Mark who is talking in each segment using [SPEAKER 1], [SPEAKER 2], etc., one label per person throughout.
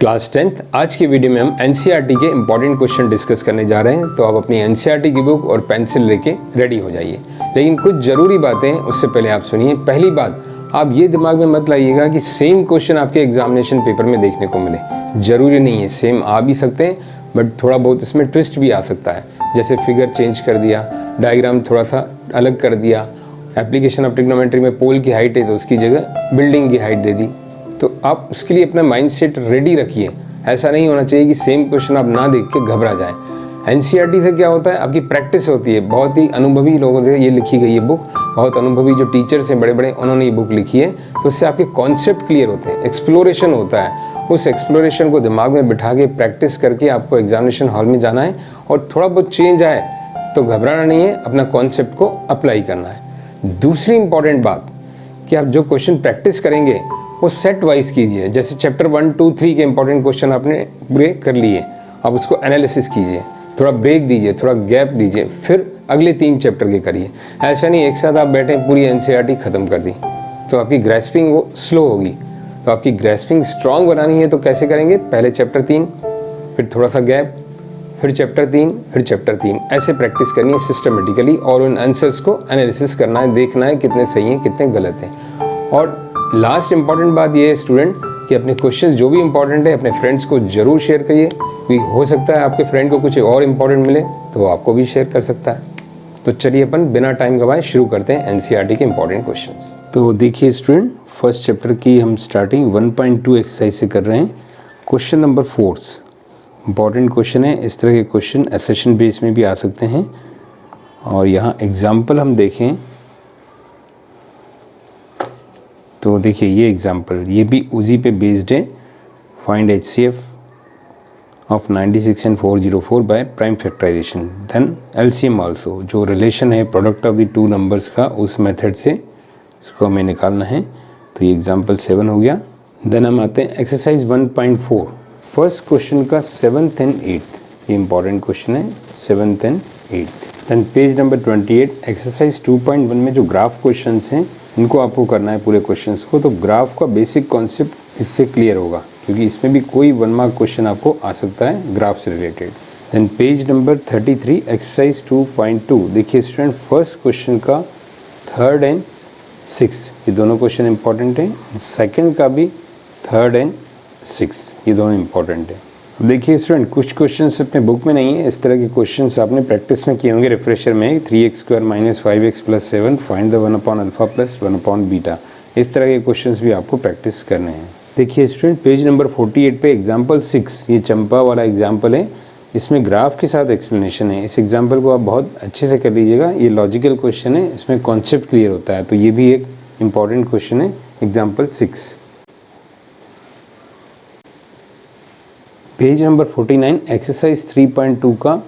[SPEAKER 1] Class 10th आज की video में हम एनसीईआरटी के इंपॉर्टेंट क्वेश्चन डिस्कस करने जा रहे हैं। तो आप अपनी एनसीईआरटी की बुक और पेंसिल लेके रेडी हो जाइए। लेकिन कुछ ज़रूरी बातें उससे पहले आप सुनिए। पहली बात, आप ये दिमाग में मत लाइएगा कि सेम क्वेश्चन आपके एग्जामिनेशन पेपर में देखने को मिले। ज़रूरी नहीं है, सेम आ भी सकते हैं बट थोड़ा बहुत इसमें ट्विस्ट भी आ सकता है। जैसे फिगर चेंज कर दिया, डायग्राम थोड़ा सा अलग कर दिया, एप्लीकेशन ऑफ ट्रिग्नोमेट्री में पोल की हाइट है तो उसकी जगह बिल्डिंग की हाइट दे दी। तो आप उसके लिए अपना माइंडसेट रेडी रखिए। ऐसा नहीं होना चाहिए कि सेम क्वेश्चन आप ना देख के घबरा जाएं। एनसीईआरटी से क्या होता है, आपकी प्रैक्टिस होती है। बहुत ही अनुभवी लोगों से ये लिखी गई है बुक, बहुत अनुभवी जो टीचर्स हैं बड़े बड़े, उन्होंने ये बुक लिखी है। तो उससे आपके कॉन्सेप्ट क्लियर होते हैं, एक्सप्लोरेशन होता है। उस एक्सप्लोरेशन को दिमाग में बिठा के प्रैक्टिस करके आपको एग्जामिनेशन हॉल में जाना है और थोड़ा बहुत चेंज आए तो घबराना नहीं है, अपना कॉन्सेप्ट को अप्लाई करना है। दूसरी इंपॉर्टेंट बात कि आप जो क्वेश्चन प्रैक्टिस करेंगे वो सेट वाइज कीजिए। जैसे चैप्टर 1, 2, 3 के इंपॉर्टेंट क्वेश्चन आपने पूरे कर लिए, अब उसको एनालिसिस कीजिए, थोड़ा ब्रेक दीजिए, थोड़ा गैप दीजिए, फिर अगले 3 चैप्टर के करिए। ऐसा नहीं एक साथ आप बैठे पूरी एनसीईआरटी खत्म कर दी तो आपकी ग्रेस्पिंग वो स्लो होगी। तो आपकी ग्रेस्पिंग स्ट्रांग बनानी है तो कैसे करेंगे, पहले चैप्टर 3, फिर थोड़ा सा गैप, फिर चैप्टर 3, फिर चैप्टर 3, ऐसे प्रैक्टिस करनी है सिस्टमेटिकली। और उन आंसर्स को एनालिसिस करना है, देखना है कितने सही हैं कितने गलत हैं। और लास्ट इंपॉर्टेंट बात ये है स्टूडेंट कि अपने क्वेश्चंस जो भी इंपॉर्टेंट है अपने फ्रेंड्स को जरूर शेयर करिए। क्योंकि हो सकता है आपके फ्रेंड को कुछ और इंपॉर्टेंट मिले तो वो आपको भी शेयर कर सकता है। तो चलिए अपन बिना टाइम गवाए शुरू करते हैं एनसीईआरटी के इंपॉर्टेंट क्वेश्चंस। तो देखिए स्टूडेंट, फर्स्ट चैप्टर की हम स्टार्टिंग 1.2 एक्सरसाइज से कर रहे हैं। क्वेश्चन नंबर 4 इंपॉर्टेंट क्वेश्चन है। इस तरह के क्वेश्चन एसेशन बेस में भी आ सकते हैं। और यहाँ एग्जाम्पल हम देखें तो देखिए ये एग्जाम्पल, ये भी उसी पे बेस्ड है। Find HCF of 96 and 404 by prime factorization, then LCM also. जो रिलेशन है product of the two numbers का, उस मेथड से इसको हमें निकालना है। तो ये एग्जाम्पल 7 हो गया। देन हम आते हैं एक्सरसाइज 1.4, फर्स्ट क्वेश्चन का 7th and 8th। ये इंपॉर्टेंट क्वेश्चन है 7th and 8th। Then page number 28, exercise 2.1 में जो ग्राफ क्वेश्चंस हैं इनको आपको करना है पूरे क्वेश्चंस को। तो ग्राफ का बेसिक कॉन्सेप्ट इससे क्लियर होगा क्योंकि इसमें भी कोई 1 मार्क क्वेश्चन आपको आ सकता है ग्राफ से related. Then page number 33, exercise 2.2। देखिए स्टूडेंट, फर्स्ट क्वेश्चन का 3rd and 6th ये दोनों क्वेश्चन इंपॉर्टेंट हैं। सेकेंड का भी 3rd and 6th ये दोनों इंपॉर्टेंट है। देखिए स्टूडेंट, कुछ क्वेश्चंस अपने बुक में नहीं है। इस तरह के क्वेश्चंस आपने प्रैक्टिस में किए होंगे रिफ्रेशर में। 3x² - 5x + 7 find the 1/α + 1/β। इस तरह के क्वेश्चंस भी आपको प्रैक्टिस करने हैं। देखिए स्टूडेंट, पेज नंबर 48 पे एग्जाम्पल 6, ये चंपा वाला एग्जाम्पल है। इसमें ग्राफ के साथ एक्सप्लेनेशन है। इस एग्जाम्पल को आप बहुत अच्छे से कर लीजिएगा। ये लॉजिकल क्वेश्चन है, इसमें कॉन्सेप्ट क्लियर होता है। तो ये भी एक इंपॉर्टेंट क्वेश्चन है, एग्जाम्पल 6। पेज नंबर 49, एक्सरसाइज 3.2 का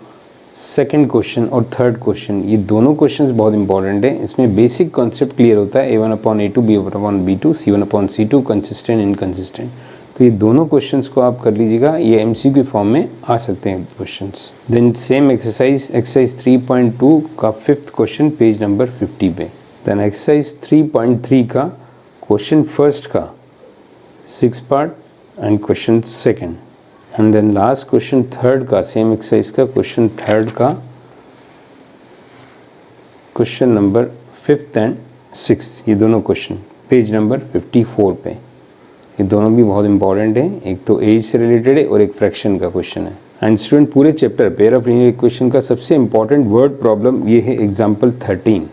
[SPEAKER 1] सेकंड क्वेश्चन और थर्ड क्वेश्चन, ये दोनों क्वेश्चंस बहुत इंपॉर्टेंट हैं। इसमें बेसिक कॉन्सेप्ट क्लियर होता है। A1/A2 B1/B2 C1/C2 consistent inconsistent. तो ये दोनों क्वेश्चंस को आप कर लीजिएगा। ये MCQ फॉर्म में आ सकते हैं क्वेश्चंस। देन सेम एक्सरसाइज 3.2 का 5th क्वेश्चन पेज नंबर 50 पे। देन एक्सरसाइज 3.3 का क्वेश्चन फर्स्ट का 6 part and question second. And then last question third का सेम एक्सरसाइज का क्वेश्चन थर्ड का question number 5th and 6th ये दोनों क्वेश्चन पेज नंबर 54 पे। ये दोनों भी बहुत इंपॉर्टेंट है। एक तो एज से रिलेटेड है और एक फ्रैक्शन का क्वेश्चन है। एंड स्टूडेंट, पूरे chapter pair of linear equation का सबसे इंपॉर्टेंट वर्ड प्रॉब्लम ये है एग्जाम्पल 13।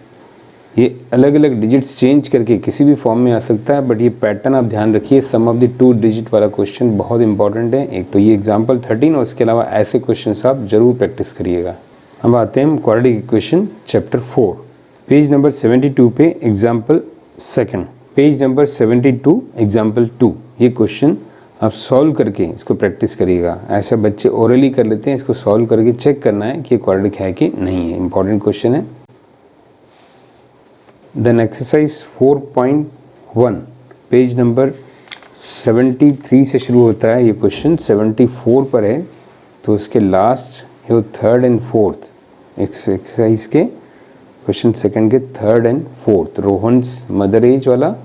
[SPEAKER 1] ये अलग अलग डिजिट्स चेंज करके किसी भी फॉर्म में आ सकता है बट ये पैटर्न आप ध्यान रखिए। सम ऑफ द 2 डिजिट वाला क्वेश्चन बहुत इंपॉर्टेंट है। एक तो ये एग्जाम्पल 13 और इसके अलावा ऐसे क्वेश्चन आप जरूर प्रैक्टिस करिएगा। अब आते हैं quadratic equation chapter 4, page number 72 पे example second. Page number 72 example 2, ये क्वेश्चन आप सॉल्व करके इसको प्रैक्टिस करिएगा। ऐसा बच्चे ओरली कर लेते हैं, इसको सॉल्व करके चेक करना है कि क्वाड्रेटिक है कि नहीं है। इंपॉर्टेंट क्वेश्चन है। देन एक्सरसाइज 4.1 पेज नंबर 73 से शुरू होता है। ये क्वेश्चन 74 पर है तो उसके लास्ट जो 3rd and 4th एक्सरसाइज के क्वेश्चन सेकंड के 3rd and 4th, Rohan's mother as वाला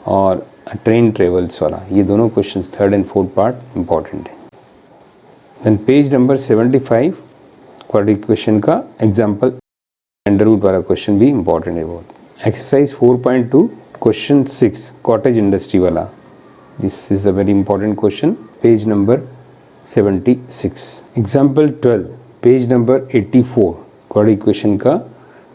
[SPEAKER 1] और ट्रेन ट्रेवल्स वाला, ये दोनों question third and fourth part important है। Then page number 75 quadratic equation का एग्जाम्पल अंडर रूट वाला क्वेश्चन भी इंपॉर्टेंट है बहुत। एक्सरसाइज 4.2 क्वेश्चन 6 कॉटेज इंडस्ट्री वाला, this is a very important question, page number 76। Example 12 page number 84 quadratic equation का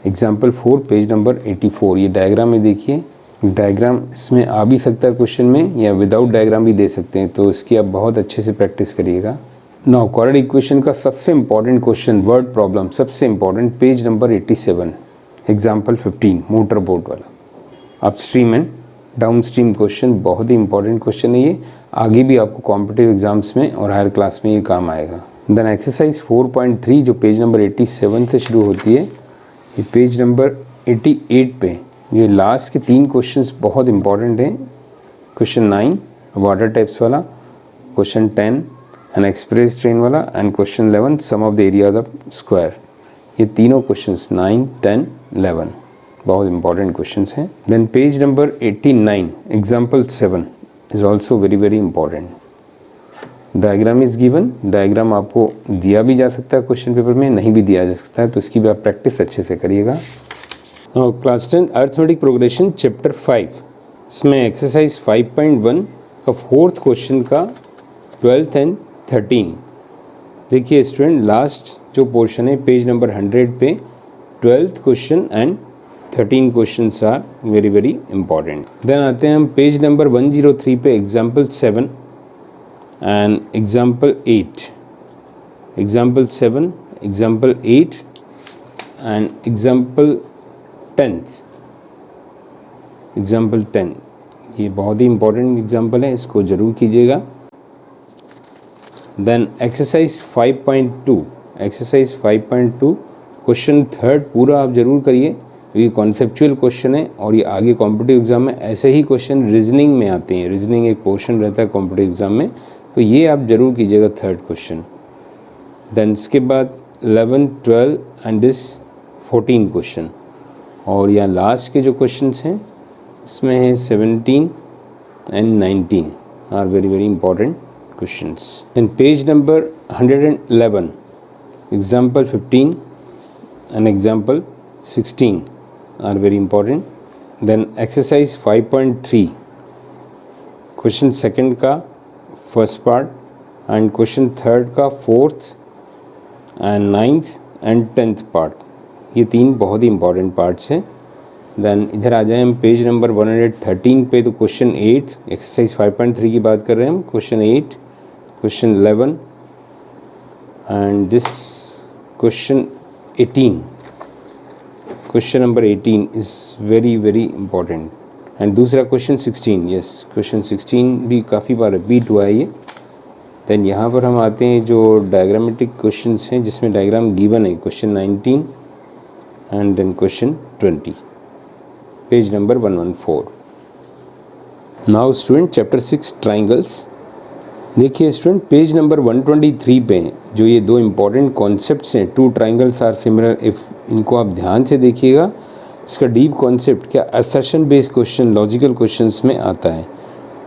[SPEAKER 1] example 4 page number 84। ये diagram में देखिए, डायग्राम इसमें आ भी सकता है क्वेश्चन में या विदाउट डायग्राम भी दे सकते हैं, तो इसकी आप बहुत अच्छे से प्रैक्टिस करिएगा। नाउ क्वाड्रेटिक इक्वेशन का सबसे इंपॉर्टेंट क्वेश्चन वर्ड प्रॉब्लम, सबसे important page number 87 example 15 motor boat वाला, upstream and down stream question, बहुत ही इंपॉर्टेंट क्वेश्चन है ये, आगे भी आपको कॉम्पिटिटिव एग्जाम्स में और हायर क्लास में ये काम आएगा। देन एक्सरसाइज 4.3 जो पेज नंबर 87 से शुरू होती है, ये पेज नंबर 88 पे ये लास्ट के 3 क्वेश्चंस बहुत इंपॉर्टेंट हैं। क्वेश्चन 9 वाटर टाइप्स वाला, क्वेश्चन 10 एन एक्सप्रेस ट्रेन वाला and question 11 sum of the areas of square. ये तीनों क्वेश्चंस 9, 10, 11 बहुत इंपॉर्टेंट क्वेश्चंस हैं। Then page number 89 example 7 is also very very important. Diagram is given, diagram आपको दिया भी जा सकता है क्वेश्चन पेपर में, नहीं भी दिया जा सकता है, तो इसकी भी आप प्रैक्टिस अच्छे से करिएगा। क्लास 10 अर्थमेटिक प्रोग्रेशन चैप्टर 5, इसमें एक्सरसाइज 5.1 का फोर्थ क्वेश्चन का 12th एंड 13। देखिए स्टूडेंट, लास्ट जो पोर्शन है पेज नंबर 100 पे 12th question and 13 questions are very very important. Then आते हैं हम पेज नंबर 103 पे example 7 and example 8, example 7, example 8 and example 10th, example 10, ये बहुत ही इंपॉर्टेंट एग्जाम्पल है, इसको जरूर कीजिएगा। देन एक्सरसाइज 5.2, एक्सरसाइज 5.2 क्वेश्चन 3 पूरा आप जरूर करिए, ये कॉन्सेप्चुअल क्वेश्चन है और ये आगे कॉम्पिटिटिव एग्जाम में ऐसे ही क्वेश्चन रीजनिंग में आते हैं, रीजनिंग एक पोर्शन रहता है कॉम्पिटिटिव एग्जाम में, तो ये आप जरूर कीजिएगा 3rd क्वेश्चन। देन इसके बाद 11, 12 एंड दिस 14 क्वेश्चन, और यहाँ लास्ट के जो क्वेश्चंस हैं इसमें है 17 and 19 are very very important questions. In page number 111 example 15 and example 16 are very important. Then exercise 5.3 question 2nd का first part and question 3rd का 4th and 9th and 10th part, ये 3 बहुत ही important parts हैं। Then इधर आ जाए हम page number 113 पे, तो क्वेश्चन 8 एक्सरसाइज 5.3 की बात कर रहे हैं हम, question 8, question 11 and this question 18, question number 18 is very very important and दूसरा क्वेश्चन 16, यस क्वेश्चन 16 भी काफ़ी बार रिपीट हुआ है ये। देन यहाँ पर हम आते हैं जो डायग्रामेटिक क्वेश्चंस हैं जिसमें डायग्राम गिवन है, question 19 and then question 20, page number 114। Now student chapter 6 triangles, देखिए स्टूडेंट पेज नंबर 123 पे जो ये 2 इंपॉर्टेंट कॉन्सेप्ट्स हैं, 2 ट्राइंगल्स आर सिमिलर इफ, इनको आप ध्यान से देखिएगा। इसका डीप कॉन्सेप्ट क्या assertion based question, logical questions में आता है,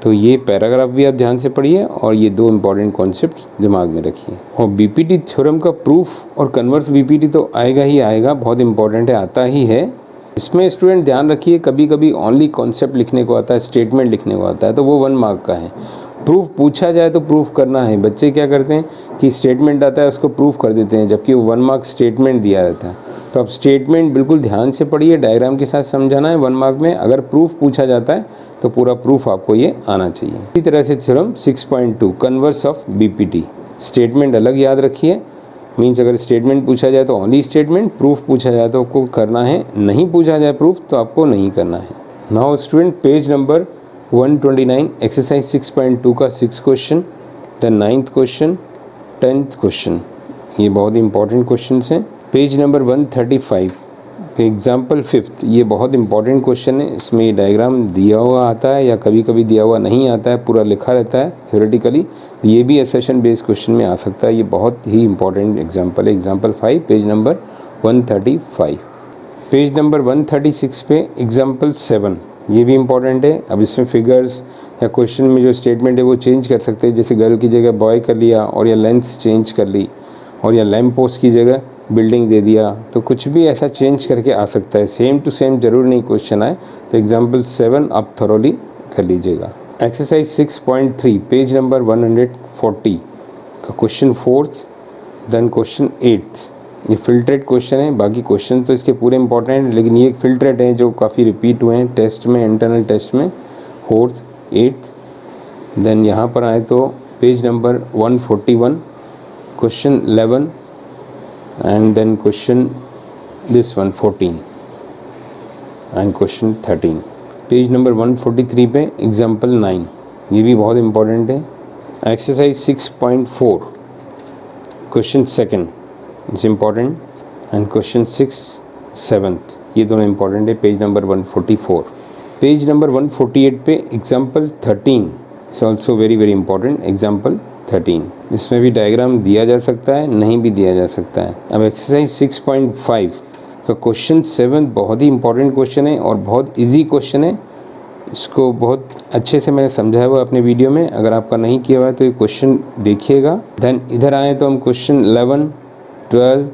[SPEAKER 1] तो ये पैराग्राफ भी आप ध्यान से पढ़िए और ये 2 इंपॉर्टेंट कॉन्सेप्ट दिमाग में रखिए। और बीपीटी थ्योरम का प्रूफ और कन्वर्स बीपीटी तो आएगा ही आएगा, बहुत इंपॉर्टेंट है, आता ही है। इसमें स्टूडेंट ध्यान रखिए, कभी कभी ओनली कॉन्सेप्ट लिखने को आता है, स्टेटमेंट लिखने को आता है, तो वो 1 मार्क का है। प्रूफ पूछा जाए तो प्रूफ करना है, बच्चे क्या करते हैं कि स्टेटमेंट आता है उसको प्रूफ कर देते हैं, जबकि वो 1 मार्क स्टेटमेंट दिया रहता है। तो आप स्टेटमेंट बिल्कुल ध्यान से पढ़िए, डायग्राम के साथ समझाना है 1 मार्क में। अगर प्रूफ पूछा जाता है तो पूरा प्रूफ आपको ये आना चाहिए। इसी तरह से theorem 6.2 converse of BPT, statement अलग याद रखिए, मीन्स अगर स्टेटमेंट पूछा जाए तो ओनली स्टेटमेंट, प्रूफ पूछा जाए तो आपको करना है, नहीं पूछा जाए प्रूफ तो आपको नहीं करना है। Now student page number 129 exercise 6.2 का 6 question, the 9th question, 10th question, ये बहुत ही इंपॉर्टेंट क्वेश्चन हैं। पेज नंबर 135 एग्जाम्पल 5th, ये बहुत इंपॉर्टेंट क्वेश्चन है, इसमें डायग्राम दिया हुआ आता है या कभी कभी दिया हुआ नहीं आता है, पूरा लिखा रहता है थ्योरेटिकली, ये भी असर्शन बेस्ड क्वेश्चन में आ सकता है, ये बहुत ही इंपॉर्टेंट एग्जाम्पल है। Example 5 page number 135। Page number 136 पे एग्जाम्पल 7 ये भी इम्पॉर्टेंट है। अब इसमें फिगर्स या क्वेश्चन में जो स्टेटमेंट है वो चेंज कर सकते हैं, जैसे गर्ल की जगह बॉय कर लिया, और या लेंथ चेंज कर ली, और या लैम्प पोस्ट की जगह बिल्डिंग दे दिया। तो कुछ भी ऐसा चेंज करके आ सकता है, सेम टू सेम जरूर नहीं क्वेश्चन आए। तो एग्जाम्पल 7 आप थॉरोली कर लीजिएगा। एक्सरसाइज 6.3 पेज नंबर 140 का question 4th, then question 8th। ये फिल्ट्रेट क्वेश्चन है, बाकी क्वेश्चन तो इसके पूरे इंपॉर्टेंट हैं, लेकिन ये फिल्ट्रेट हैं जो काफ़ी रिपीट हुए हैं टेस्ट में, इंटरनल टेस्ट में। 4th, 8th, देन यहाँ पर आए तो page number 141 question 11 and then question this one 14 and question 13। Page number 143 पे एग्जाम्पल 9, ये भी बहुत इंपॉर्टेंट है। Exercise 6.4 question 2 it's important, and question 6, 7th, ये दोनों इंपॉर्टेंट है। Page number 144। पेज नंबर 148 पे example 13 is also very very important. Example 13, इसमें भी डायग्राम दिया जा सकता है, नहीं भी दिया जा सकता है। अब एक्सरसाइज 6.5 का क्वेश्चन 7 बहुत ही इंपॉर्टेंट क्वेश्चन है और बहुत इजी क्वेश्चन है। इसको बहुत अच्छे से मैंने समझाया हुआ अपने वीडियो में, अगर आपका नहीं किया हुआ है तो ये क्वेश्चन देखिएगा। देन इधर आए तो हम क्वेश्चन 11, 12,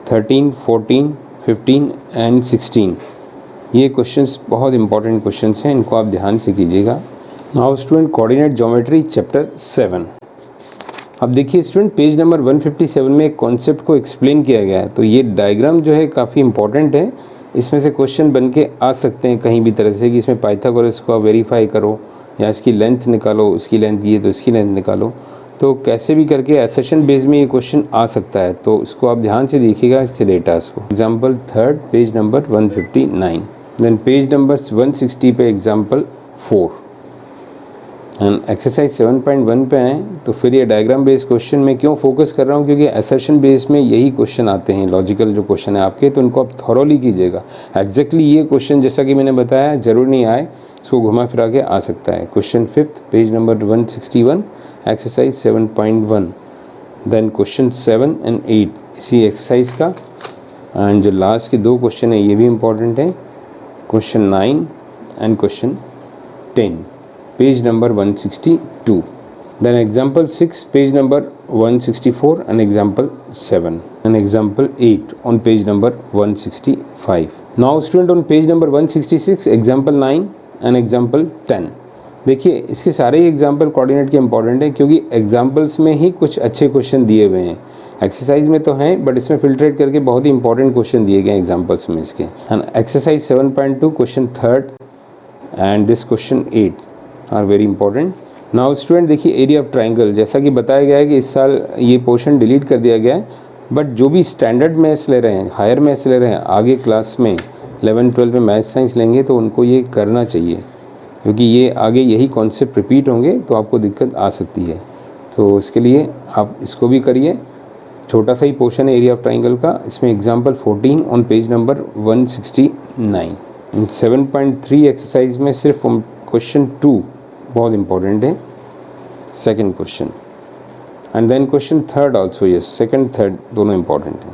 [SPEAKER 1] 13, 14, 15 एंड 16, ये क्वेश्चंस बहुत इंपॉर्टेंट क्वेश्चंस हैं, इनको आप ध्यान से कीजिएगा। Now student, coordinate geometry chapter 7। अब देखिए स्टूडेंट, पेज नंबर 157 में एक कॉन्सेप्ट को एक्सप्लेन किया गया है। तो ये डायग्राम जो है काफ़ी इंपॉर्टेंट है, इसमें से क्वेश्चन बन के आ सकते हैं कहीं भी तरह से, कि इसमें पाइथागोरस को आप वेरीफाई करो या इसकी लेंथ निकालो, इसकी लेंथ ये तो इसकी लेंथ निकालो। तो कैसे भी करके एसेशन बेस में ये क्वेश्चन आ सकता है, तो इसको आप ध्यान से देखिएगा इसके डेटास को। Example 3 page number 159, then page number 160 पे एग्जाम्पल 4 एंड एक्सरसाइज 7.1 पे आए तो फिर ये डायग्राम बेस्ड क्वेश्चन में क्यों फोकस कर रहा हूँ, क्योंकि असर्शन बेस में यही क्वेश्चन आते हैं, लॉजिकल जो क्वेश्चन है आपके, तो उनको आप थॉरोली कीजिएगा। एग्जैक्टली ये क्वेश्चन जैसा कि मैंने बताया जरूर नहीं आए, इसको घुमा फिरा के आ सकता है। Question 5 page number 161 exercise 7.1, then question 7 and 8 इसी एक्सरसाइज का, एंड जो लास्ट के 2 क्वेश्चन है ये भी इंपॉर्टेंट है, question 9 and question 10 page number 162, then example 6 page number 164 and example 7 and example 8 on page number 165. Now student on page number 166 example 9 and example 10। देखिए इसके सारे ही एग्जाम्पल कोऑर्डिनेट के इंपॉर्टेंट है, क्योंकि एग्जाम्पल्स में ही कुछ अच्छे क्वेश्चन दिए हुए हैं। एक्सरसाइज में तो हैं बट इसमें फिल्ट्रेट करके बहुत ही इंपॉर्टेंट क्वेश्चन दिए गए एग्जाम्पल्स में इसके। And exercise 7.2 question 3 and this question 8 are very important. Now student देखिए एरिया ऑफ ट्राइंगल, जैसा कि बताया गया है कि इस साल ये पोर्शन डिलीट कर दिया गया है, बट जो भी स्टैंडर्ड मैथ्स ले रहे हैं, हायर मैथ्स ले रहे हैं, आगे क्लास में 11-12 में मैथ्स साइंस लेंगे तो उनको ये करना चाहिए, क्योंकि ये आगे यही कॉन्सेप्ट रिपीट होंगे तो आपको दिक्कत आ सकती है। तो इसके लिए आप इसको भी करिए। छोटा सा ही पोर्शन है एरिया ऑफ ट्राइंगल का, इसमें example 14 on page number 169। 7.3 exercise में सिर्फ क्वेश्चन 2 बहुत इंपॉर्टेंट है, second question, and then question 3 also, yes second 3 दोनों इंपॉर्टेंट हैं।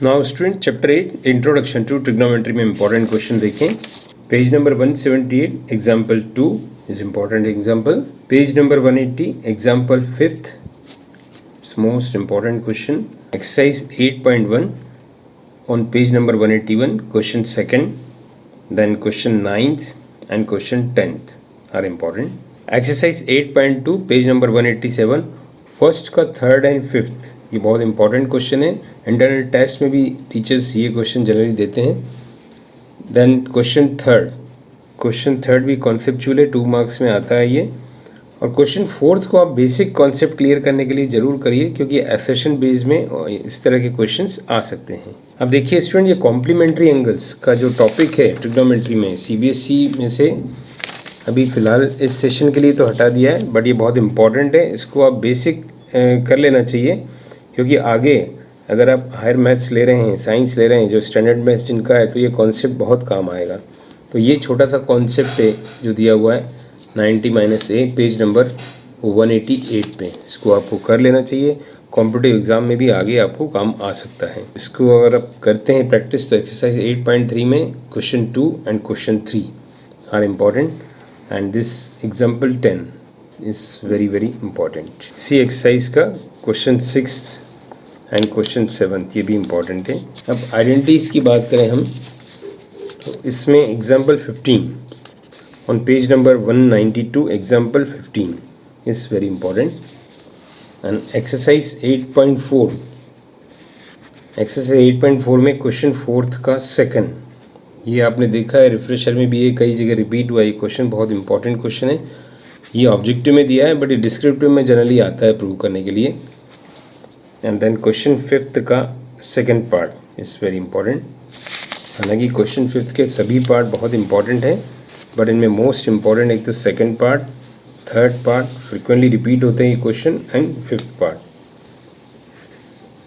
[SPEAKER 1] Now student chapter 8 introduction to trigonometry में इंपॉर्टेंट क्वेश्चन देखें। Page number 178 example 2 is important example. Page number 180 example 5th it's most important question. Exercise 8.1 on page number 181 question 2, then question 9th and question 10th are important. Exercise 8.2 page number 187 first का 3rd and 5th, ये बहुत important question है, internal test में भी teachers ये question generally देते हैं। Then question 3rd भी कॉन्सेप्चुअल है, 2 मार्क्स में आता है ये। और क्वेश्चन 4th को आप बेसिक कॉन्सेप्ट क्लियर करने के लिए ज़रूर करिए, क्योंकि एसेशन बेस में इस तरह के क्वेश्चंस आ सकते हैं। अब देखिए स्टूडेंट, ये कॉम्प्लीमेंट्री एंगल्स का जो टॉपिक है ट्रिग्नोमेट्री में, सीबीएसई में से अभी फ़िलहाल इस सेशन के लिए तो हटा दिया है, बट ये बहुत इंपॉर्टेंट है, इसको आप बेसिक कर लेना चाहिए, क्योंकि आगे अगर आप हायर मैथ्स ले रहे हैं, साइंस ले रहे हैं, जो स्टैंडर्ड मैथ्स जिनका है, तो ये कॉन्सेप्ट बहुत काम आएगा। तो ये छोटा सा कॉन्सेप्ट है जो दिया हुआ है 90-A पेज नंबर 188 पे, इसको आपको कर लेना चाहिए। कॉम्पिटिटिव एग्ज़ाम में भी आगे आपको काम आ सकता है। इसको अगर आप करते हैं प्रैक्टिस तो एक्सरसाइज 8.3 में question 2 and question 3 are important, and this example 10 is very important. इसी एक्सरसाइज का क्वेश्चन 6 एंड क्वेश्चन 7 ये भी इम्पॉर्टेंट है। अब आइडेंटिटीज की बात करें हम, तो इसमें example 15 on page number 192, example 15 is very important. And exercise 8.4, exercise 8.4 में क्वेश्चन 4th का सेकंड, ये आपने देखा है रिफ्रेशर में भी, ये कई जगह रिपीट हुआ। ये क्वेश्चन बहुत इंपॉर्टेंट क्वेश्चन है। ये ऑब्जेक्टिव में दिया है बट ये डिस्क्रिप्टिव में जनरली आता है प्रूव करने के लिए। एंड देन क्वेश्चन 5th का second part is very important. हालांकि क्वेश्चन 5th के सभी पार्ट बहुत इंपॉर्टेंट है, बट इनमें मोस्ट इंपॉर्टेंट एक तो second part, third part frequently repeat होते हैं ये question, and 5th part,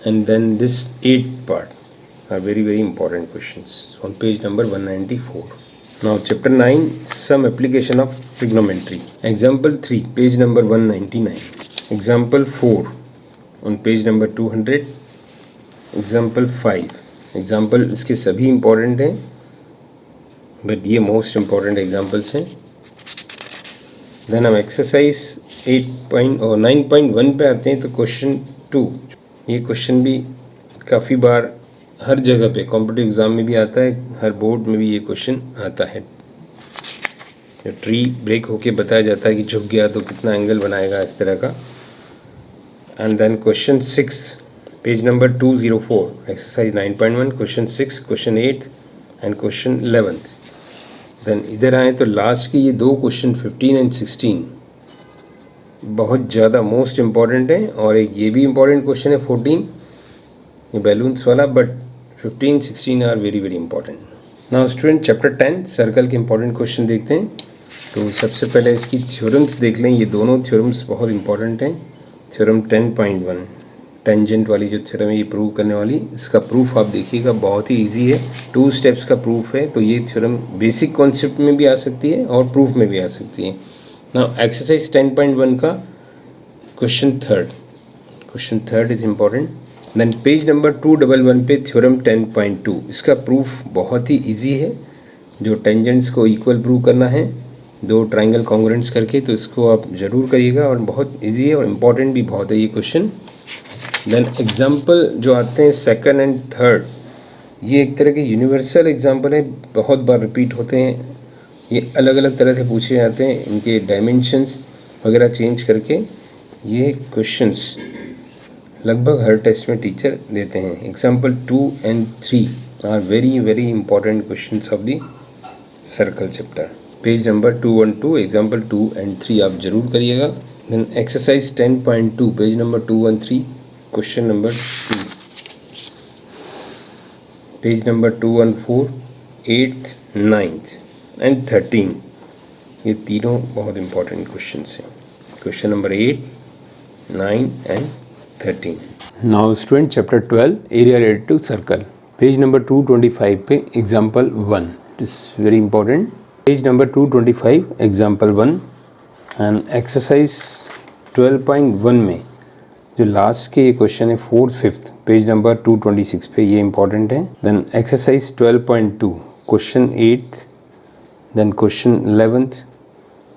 [SPEAKER 1] and then this 8th part are very important questions on page number 194. Now chapter 9, some application of trigonometry. Example 3, page number 199. Example 4 on page number 200. Example 5. Example इसके सभी important हैं, but ये most important examples हैं। Then हम exercise 9.1 पे आते हैं। तो question 2, ये question भी काफ़ी बार हर जगह पे कॉम्पिटिटिव एग्ज़ाम में भी आता है, हर बोर्ड में भी ये क्वेश्चन आता है। जो ट्री ब्रेक होके बताया जाता है कि झुक गया तो कितना एंगल बनाएगा, इस तरह का। And then question 6, page number 204, exercise 9.1, question 6, question 8 and question 11। Then इधर आए तो लास्ट के ये दो क्वेश्चन 15 एंड 16 बहुत ज़्यादा मोस्ट इम्पॉर्टेंट है, और एक ये भी इम्पॉर्टेंट क्वेश्चन है 14, ये बैलून्स वाला, but 15, 16 are very important. Now student chapter 10 circle के इंपॉर्टेंट क्वेश्चन देखते हैं। तो सबसे पहले इसकी थ्योरम्स देख लें। ये दोनों थ्योरम्स बहुत इंपॉर्टेंट हैं। थ्योरम 10.1 टेंजेंट वाली जो थ्योरम है ये प्रूव करने वाली, इसका प्रूफ आप देखिएगा बहुत ही इजी है, 2 स्टेप्स का प्रूफ है। तो ये थ्योरम बेसिक कॉन्सेप्ट में भी आ सकती है और प्रूफ में भी आ सकती है। नाउ एक्सरसाइज 10.1 का question third is important. Then page number 211 पे थ्योरम 10.2, इसका प्रूफ बहुत ही इजी है। जो टेंजेंट्स को इक्वल प्रूव करना है 2 ट्राइंगल कॉन्ग्रुएंट्स करके, तो इसको आप ज़रूर करिएगा, और बहुत इजी है और इम्पॉर्टेंट भी बहुत है ये क्वेश्चन। देन एग्जाम्पल जो आते हैं सेकंड एंड थर्ड, ये एक तरह के यूनिवर्सल एग्जाम्पल है, बहुत बार रिपीट होते हैं। ये अलग अलग तरह से पूछे जाते हैं, इनके डायमेंशंस वगैरह चेंज करके ये क्वेश्चंस लगभग हर टेस्ट में टीचर देते हैं। Example 2 and 3 are very important questions of the circle chapter. Page number 212, example 2 and 3 आप जरूर करिएगा। Then exercise 10.2, page number 213, question number 2, page number 214, 8th, 9th and 13, ये तीनों बहुत इंपॉर्टेंट क्वेश्चंस हैं। Question number 8, 9 and 13. Now student chapter 12 area related to circle, page number 225 पे example 1, it is very important. Page number 225 example 1 and exercise 12.1 में जो last के ये question है 4th 5th, पेज नंबर 226 पे, ये इंपॉर्टेंट है। Then exercise 12.2 question 8th, then question 11th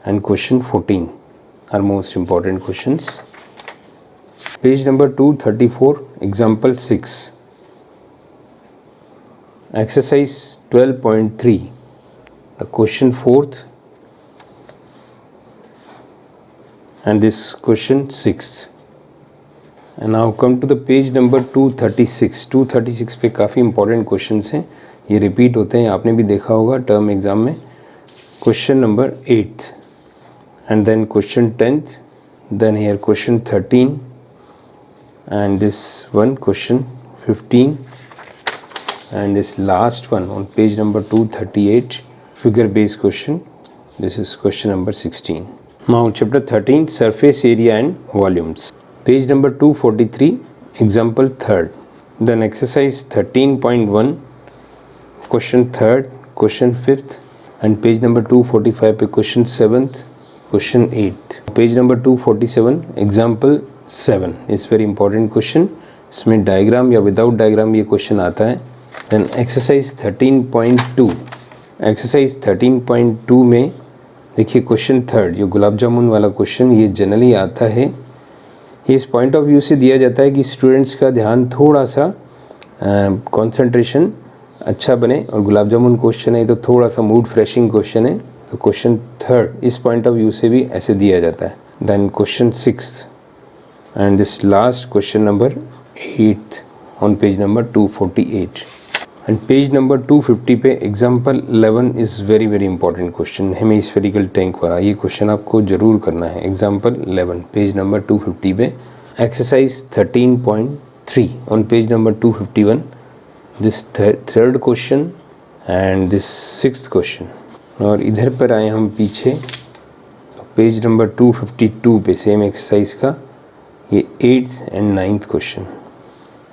[SPEAKER 1] and question 14 are most important questions. Page number 234, example 6, exercise 12.3, question 4th and this question 6th. And now come to the page number 236. 236 पे काफ़ी important questions हैं, ये repeat होते हैं, आपने भी देखा होगा टर्म एग्जाम में। Question number 8th and then question 10th, then here question 13 and this one question 15 and this last one on page number 238 figure based question, this is question number 16. Now chapter 13 surface area and volumes, page number 243, example 3rd, then exercise 13.1 question 3rd, question 5th and page number 245 पे question 7th, question 8th, page number 247 example 7 is very important question, इसमें diagram या without diagram ये question आता है। Then exercise 13.2 exercise 13.2 में देखिए question third, जो गुलाब जामुन वाला क्वेश्चन, ये जनरली आता है। ये इस पॉइंट ऑफ व्यू से दिया जाता है कि स्टूडेंट्स का ध्यान थोड़ा सा कंसंट्रेशन अच्छा बने, और गुलाब जामुन क्वेश्चन है तो थोड़ा सा मूड फ्रेशिंग क्वेश्चन है, तो क्वेश्चन थर्ड इस पॉइंट ऑफ व्यू से भी ऐसे दिया जाता है। Then question 6 and this last question number 8 on page number 248 and page number 250 पे example 11 is very very important question, hemispherical tank वाला। ये क्वेश्चन आपको जरूर करना है। एग्जाम्पल 11 पेज नंबर 250 पे, exercise 13.3 on page number 251, this third question and this sixth question. और इधर पर आए हम पीछे, पेज नंबर 252 पे सेम एक्सरसाइज का ये 8th एंड 9th क्वेश्चन।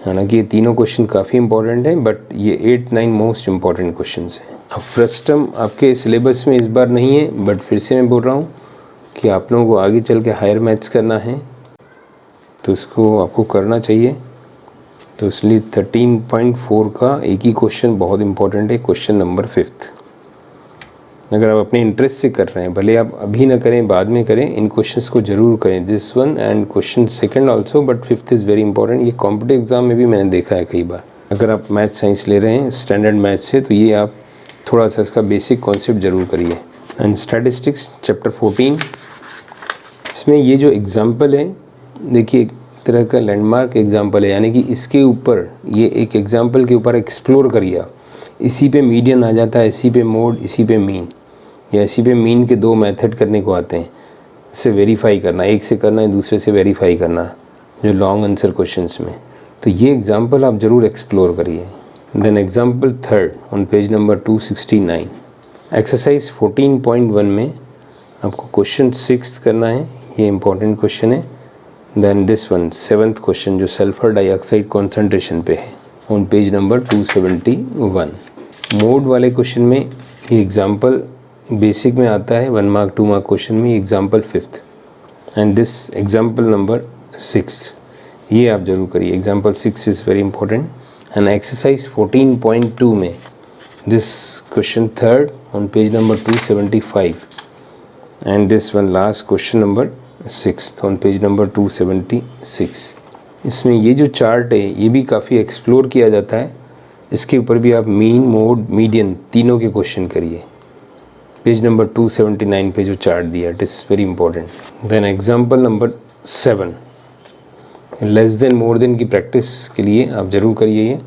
[SPEAKER 1] हालांकि ये तीनों क्वेश्चन काफ़ी इंपॉर्टेंट हैं, बट ये 8-9 मोस्ट इम्पॉर्टेंट क्वेश्चन हैं। अब फ्रस्टम आपके सिलेबस में इस बार नहीं है, बट फिर से मैं बोल रहा हूँ कि आप लोगों को आगे चल के हायर मैथ्स करना है, तो इसको आपको करना चाहिए। तो इसलिए 13.4 का एक ही क्वेश्चन बहुत इंपॉर्टेंट है, क्वेश्चन नंबर 5। अगर आप अपने इंटरेस्ट से कर रहे हैं, भले आप अभी ना करें, बाद में करें, इन क्वेश्चंस को जरूर करें, this one and question second also, but 5th is very important. ये कॉम्पिटिटिव एग्जाम में भी मैंने देखा है कई बार। अगर आप मैथ साइंस ले रहे हैं स्टैंडर्ड मैथ से, तो ये आप थोड़ा सा इसका बेसिक कॉन्सेप्ट जरूर करिए। एंड स्टैटिस्टिक्स चैप्टर 14, इसमें ये जो एग्जाम्पल है, देखिए एक तरह का लैंडमार्क एग्जाम्पल है, यानी कि इसके ऊपर, ये एक एग्जाम्पल के ऊपर एक्सप्लोर करिए आप। इसी पे मीडियन आ जाता है, इसी पे मोड, इसी पे मीन, या इसी पे मीन के दो मेथड करने को आते हैं। इससे वेरीफाई करना, एक से करना है, दूसरे से वेरीफाई करना, जो लॉन्ग आंसर क्वेश्चंस में। तो ये एग्जाम्पल आप ज़रूर एक्सप्लोर करिए। Then example third on page number 269, exercise 14.1 में आपको क्वेश्चन 6 करना है, ये इंपॉर्टेंट क्वेश्चन है। Then this one 7th question, जो सल्फर डाइऑक्साइड कॉन्सेंट्रेशन पे है, ऑन पेज नंबर 271। मोड वाले क्वेश्चन में ये एग्जाम्पल बेसिक में आता है, 1 मार्क 2 मार्क क्वेश्चन में, example 5th and this example number 6, ये आप जरूर करिए। Example 6 is very important. And exercise 14.2 में this question third on page number 275 and this one last question number 6 on page number 276। इसमें ये जो चार्ट है, ये भी काफ़ी एक्सप्लोर किया जाता है। इसके ऊपर भी आप मीन, मोड, मीडियन तीनों के क्वेश्चन करिए। पेज नंबर 279 पे जो चार्ट दिया, it is very important. Then example number 7, less than more than की प्रैक्टिस के लिए आप जरूर करिए ये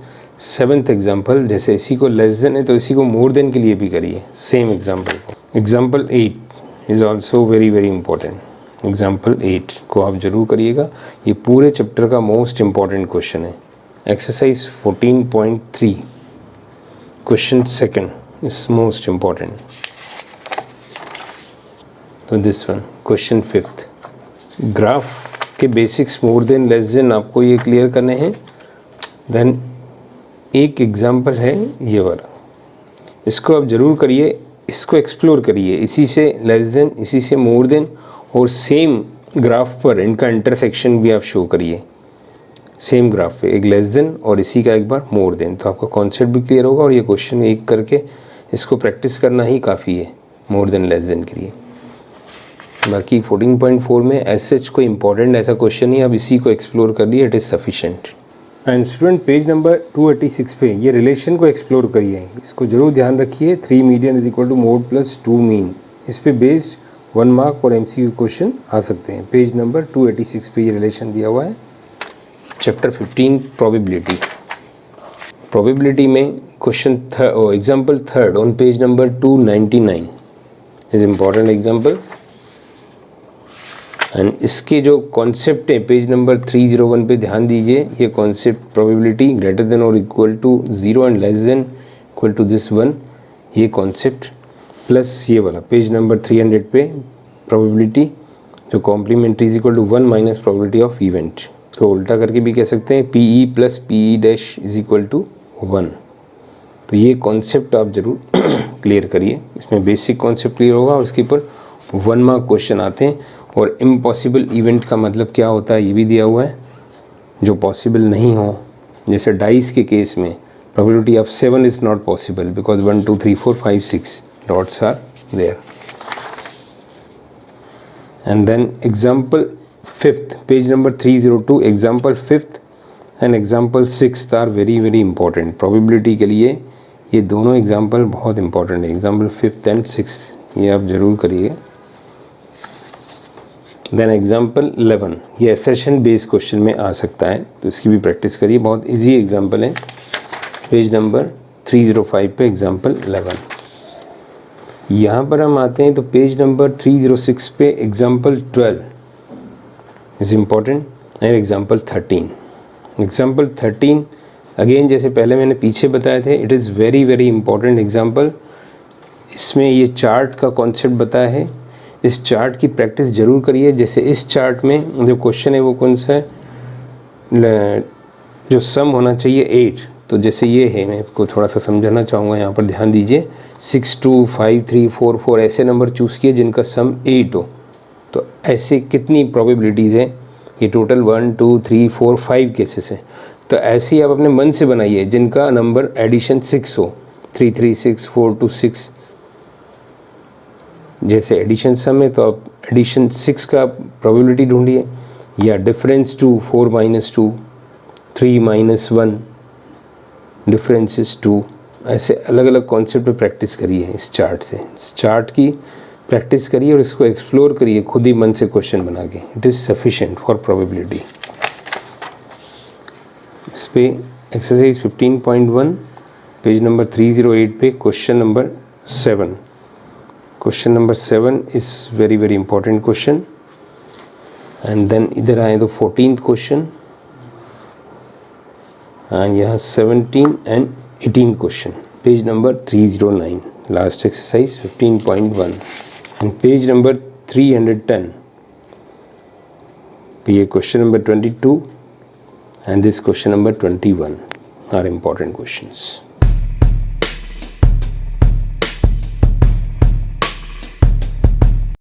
[SPEAKER 1] 7th एग्जाम्पल। जैसे इसी को लेस देन है तो इसी को मोर देन के लिए भी करिए, सेम एग्जाम्पल को। Example 8 is also very very important. Example 8 को आप जरूर करिएगा, ये पूरे चैप्टर का मोस्ट इंपॉर्टेंट क्वेश्चन है। Exercise 14.3 question second is most important. तो this one question 5th, graph के basics more than less than आपको ये क्लियर करने हैं। देन एक एग्जाम्पल है ये वाला, इसको आप जरूर करिए, इसको एक्सप्लोर करिए। इसी से लेस देन, इसी से मोर देन, और सेम ग्राफ पर इनका इंटरसेक्शन भी आप शो करिए। सेम ग्राफ पे एक लेस देन और इसी का एक बार मोर देन, तो आपका कॉन्सेप्ट भी क्लियर होगा। और ये क्वेश्चन एक करके इसको प्रैक्टिस करना ही काफ़ी है मोर देन लेस देन के लिए। बाकी 14.4 में एसएच कोई इंपॉर्टेंट ऐसा क्वेश्चन नहीं, अब इसी को एक्सप्लोर कर लिए, it is sufficient. And student page number 286 पे ये रिलेशन को एक्सप्लोर करिए, इसको जरूर ध्यान रखिए। 3 median is equal to mode plus 2 mean, इस पे बेस्ड 1 मार्क और एमसीक्यू क्वेश्चन आ सकते हैं। पेज नंबर 286 पे ये रिलेशन दिया हुआ है। चैप्टर 15 प्रोबेबिलिटी, प्रोबेबिलिटी में question example third on page number 299 is important example. And इसके जो कॉन्सेप्ट है पेज नंबर 301 पे ध्यान दीजिए। ये कॉन्सेप्ट प्रोबेबिलिटी ग्रेटर देन और equal to 0 and less than equal to this one, ये कॉन्सेप्ट प्लस ये वाला पेज नंबर 300 पे प्रोबेबिलिटी जो complementary is equal to 1 minus probability of event, तो उल्टा करके भी कह सकते हैं P E plus P E dash is equal to 1। तो ये कॉन्सेप्ट आप जरूर क्लियर करिए, इसमें बेसिक कॉन्सेप्ट क्लियर होगा और इसके ऊपर 1 मार्क क्वेश्चन आते हैं। और इम्पॉसिबल इवेंट का मतलब क्या होता है ये भी दिया हुआ है, जो पॉसिबल नहीं हो। जैसे डाइस के केस में Probability of 7 is not possible because 1, 2, 3, 4, 5, 6 dots are there. And then example 5th, page number 302, example 5th and example 6th are very important. Probability के लिए ये दोनों एग्जाम्पल बहुत इंपॉर्टेंट है. एग्जाम्पल 5th एंड 6th ये आप ज़रूर करिए. देन एग्जाम्पल 11, ये एसेशन बेस्ड क्वेश्चन में आ सकता है, तो इसकी भी प्रैक्टिस करिए. बहुत इजी एग्जाम्पल है. पेज नंबर 305 पे एग्जाम्पल 11. यहाँ पर हम आते हैं तो पेज नंबर 306 पे example 12 is important and example 13. Example 13 again जैसे पहले मैंने पीछे बताए थे, it is very important example. इसमें ये चार्ट का कॉन्सेप्ट बताया है. इस चार्ट की प्रैक्टिस ज़रूर करिए. जैसे इस चार्ट में जो क्वेश्चन है वो कौन सा है, जो सम होना चाहिए 8. तो जैसे ये है, मैं आपको थोड़ा सा समझाना चाहूँगा, यहाँ पर ध्यान दीजिए. 6, 2, 5, 3, 4, 4 ऐसे नंबर चूज़ किए जिनका सम 8 हो. तो ऐसे कितनी प्रोबेबिलिटीज़ हैं? ये टोटल 1, 2, 3, 4, 5 केसेस हैं. तो ऐसे ही आप अपने मन से बनाइए जिनका नंबर एडिशन 6 हो. 3, 3, 6, 4, 2, 6. जैसे एडिशन सम है तो आप एडिशन 6 का प्रोबेबिलिटी ढूंढिए, या डिफरेंस 2, 4 - 2, 3 - 1, डिफरेंस इज 2. ऐसे अलग अलग कॉन्सेप्ट पे प्रैक्टिस करिए. इस चार्ट से, इस चार्ट की प्रैक्टिस करिए और इसको एक्सप्लोर करिए खुद ही मन से क्वेश्चन बना के. It is sufficient for probability. इस पे एक्सरसाइज 15.1 पेज नंबर 308 पे question number 7. Question number 7 is very important question. And then इधर आए तो 14th क्वेश्चन, एंड यहाँ 17 and 18 question. Page number 309, last exercise 15.1 and page number 310 ये question number 22 and this question number 21 are important questions.